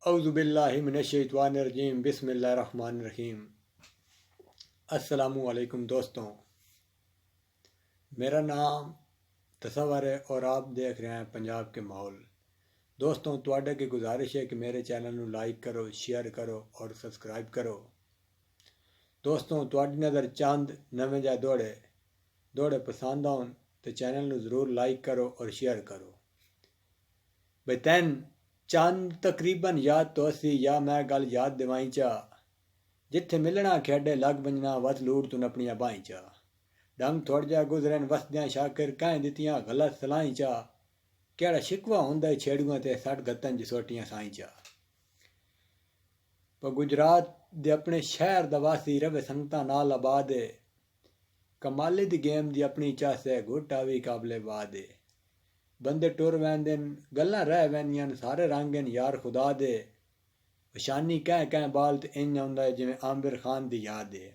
औज़ुबिल्लाहि मिनश्शैतानिर्रजीम बिस्मिल्लाहिर्रहमानिर्रहीम। अस्सलामु अलैकुम दोस्तों, मेरा नाम तसव्वुर है और आप देख रहे हैं पंजाब के माहौल। दोस्तों, तुहाडे की गुजारिश है कि मेरे चैनल को लाइक करो, शेयर करो और सब्सक्राइब करो। दोस्तों, तुहाडी नज़र चंद नवें जा दौड़े पसंद आउन तो चैनल को ज़रूर लाइक करो और शेयर करो। बई तैन चंद तकरीबन याद तो असी या मैं गल याद दिवाई चा, जिथे मिलना खेडे लग बजना वत लूट तुन अपनिया बाई चा। डंग थोड़ जा गुजरन वसद्या शाकिर कह दित्तियां गलत सलाही चा। केड़ा शिकवा हुंदा छेड़ुआं ते सट गत्तन जसोटियां साई चा। पर गुजरात दे अपने शहर दा वासी रवे संगतां नाल आबाद है। कमाली दी गेम दी अपनी चास है, घुट्टा भी काबले बाद है। बंदे टुर वैंदे गल्लां रह वैंदियां सारे रंग यार खुदा दे। शानी कह बाल ते इंज आउंदा जिवें आमिर खान दी याद है।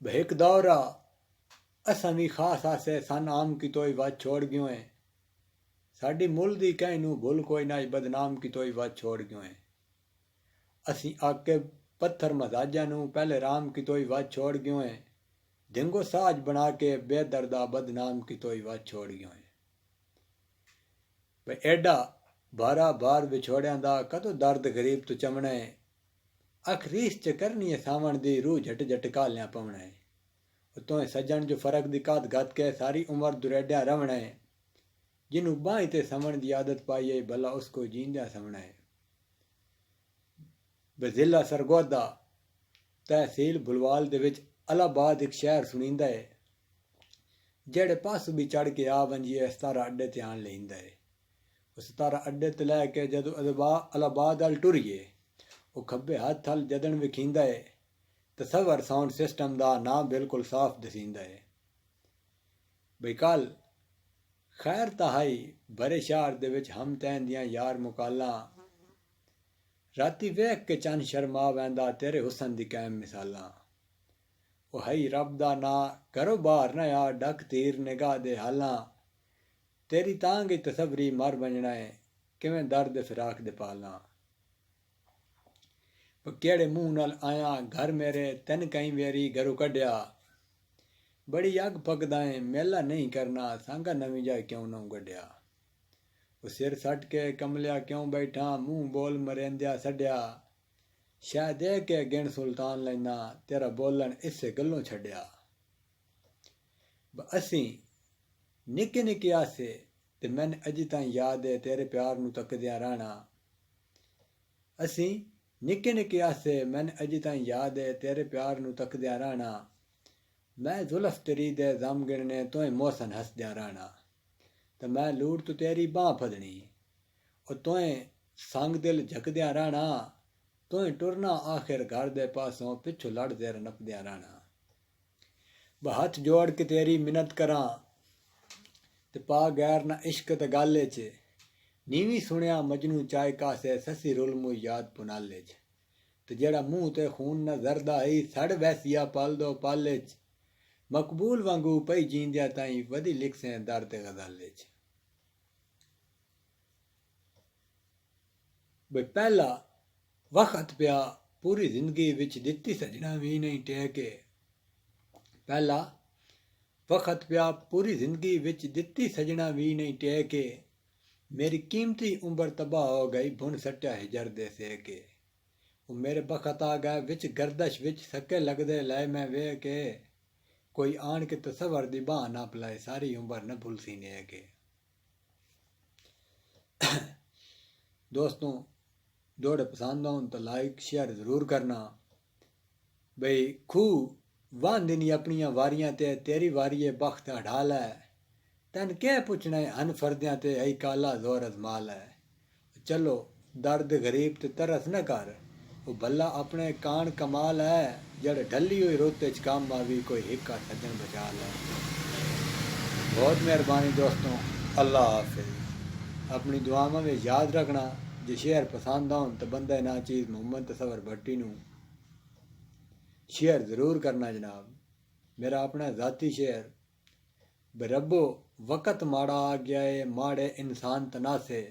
एक दौरा असां भी खास आसे सन आम की तोई वत छोड़ गयो है। साडी मुल दी कह नू भुल कोई ना बदनाम की तोई वत छोड़ गयो है। असी आके पत्थर मजाजा नू पहले राम की तोई वत छोड़ गयो है। ढिंगो साज बना के बेदर्दा बदनाम की तोई वत छोड़ गयो है। भाई एडा बारा बार विछोड़ियां दा कदों दर्द गरीब तो चमना है। अख रीस च करनी है सावण दी रूह झट झट कालियां पवना है। तो सज्जन जो फर्क दी कात गत के सारी उम्र दुरेड्या रवना है। जिन्हों बाई ते समण दी आदत पाई है भला उसको जींदा समना है। जिला सरगोदा तहसील बुलवाल दे विच अलाहाबाद एक शहर सुनींदा है। जेड़े पास भी चढ़ के आ वंजिए 17 अड्डे ते आन लेंदा है। 17 अड्डे ते लैके जदों अलाहाबाद अल टुरिए वो खब्बे हथ अल जदन विखींदा है। तसव्वुर साउंड सिस्टम दा नाम बिल्कुल साफ दसींदा है। बई कल खैर तहाई बड़े शहर दे विच हम तैन दियां यार मुकालां। राती वेख के चंद शर्मा वैंदा तेरे हुसन दी कैम मिसालां। ओ हई रब दा ना करो बाहर ना आ डक तीर निगाह दे हालां। तेरी तांग तसवरी मर वंजना है किवें दर्द फिराक दे पालां। केड़े मुंह नाल आया घर मेरे तैन कई वेरी घरों कढ़िया। बड़ी अग पकदा है मेला नहीं करना सांगा नवी जाए क्यों ना गड्ढिया। वो सिर सट के कमलिया क्यों बैठा मुंह बोल मरेंदिया सड्या। शायद दे के गिण सुल्तान लेना तेरा बोलन इसे गलों छड्या। असी निके निके आसे ते मैन अज ताईं याद है तेरे प्यार नू तकदिया रहना। असी निके निके आसे मैन अज ताईं याद है तेरे प्यार नू तकदिया रहना। मैं जुल्फ तेरी दे दम गिणने तोए मोहसन हसदिया रहना। तो मैं लूट तो तेरी बाँ फदनी और तोए संग दिल झकदिया रहना। तोए टुरना आखिर घर दे पासों पिछू लड़ तेरे नपदिया रहना। हथ जोड़ के तेरी मिन्नत करा ते पा गैर ना इश्क ते गाले च। नीवी सुनिया मजनू चाय कासे ससी रुलमू याद पुनाले च। ते जेड़ा मुंह ते खून ना जरदा ही सड़ वैसिया पाल दो पाले च। मकबूल वांगू पई जींदिया ताईं वदी लिखसें दर्द गजाले च। बई पहला वक्त पिया पूरी जिंदगी विच दित्ती सजना भी नहीं टेके। पहला वक्त पिया पूरी जिंदगी विच दित्ती सजना भी नहीं टेके। मेरी कीमती उम्र तबाह हो गई बुन सट्या हिजर दे सेके। वो मेरे बखत आ गए विच गर्दश विच सके लगदे लाए मैं वे के। कोई आन के तसव्वुर दी बाह ना पलाए सारी उम्र न भूलसी ने के। दोस्तों, दौड़े पसंद आउन तो लाइक शेयर जरूर करना। बई खूह वाहदिनी अपनियां वारियां ते तेरी वारिये बख्त अढ़ाल है। तैन क्या पुछना है हन फरदियां ते हई काला जोर अजमाल है। चलो दर्द गरीब ते तरस न कर वो भला अपने कान कमाल है। जड़ ढली हुई रोते च काम आवी कोई हिक्का सज्जन बचा ले। बहुत मेहरबानी दोस्तों, अल्लाह हाफिज। अपनी दुआवां में याद रखना। जे शेयर पसंद आउन तो बंदा ना चीज़ मोहम्मद तसव्वुर भट्टी नू शेयर ज़रूर करना जनाब। मेरा अपना ज़ाती शेयर। रब्बो वक़्त माड़ा आ गया है माड़े इंसान तनासे।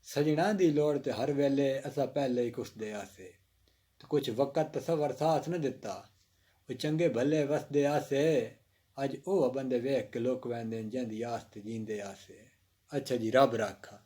ਸਜਣਾ ਦੀ ਲੋੜ ਤੇ ਹਰ ਵੇਲੇ ਅਸਾਂ ਪਹਿਲੇ ਹੀ ਕੁਸਦੇ ਆਸੇ ਤੇ ਕੁਛ ਵਕਤ ਤਸਵਰ ਸਾਥ ਨਾ ਦਿੱਤਾ ਉਹ ਚੰਗੇ ਭਲੇ ਵਸਦੇ ਆਸੇ ਅੱਜ ਉਹ ਬੰਦੇ ਵੇਖ ਕੇ ਲੋਕ ਵੈਂਦੇ ਜਿੰਦੀ ਆਸ ਤੇ ਜੀਂਦੇ ਆਸੇ ਅੱਛਾ ਜੀ ਰੱਬ ਰਾਖਾ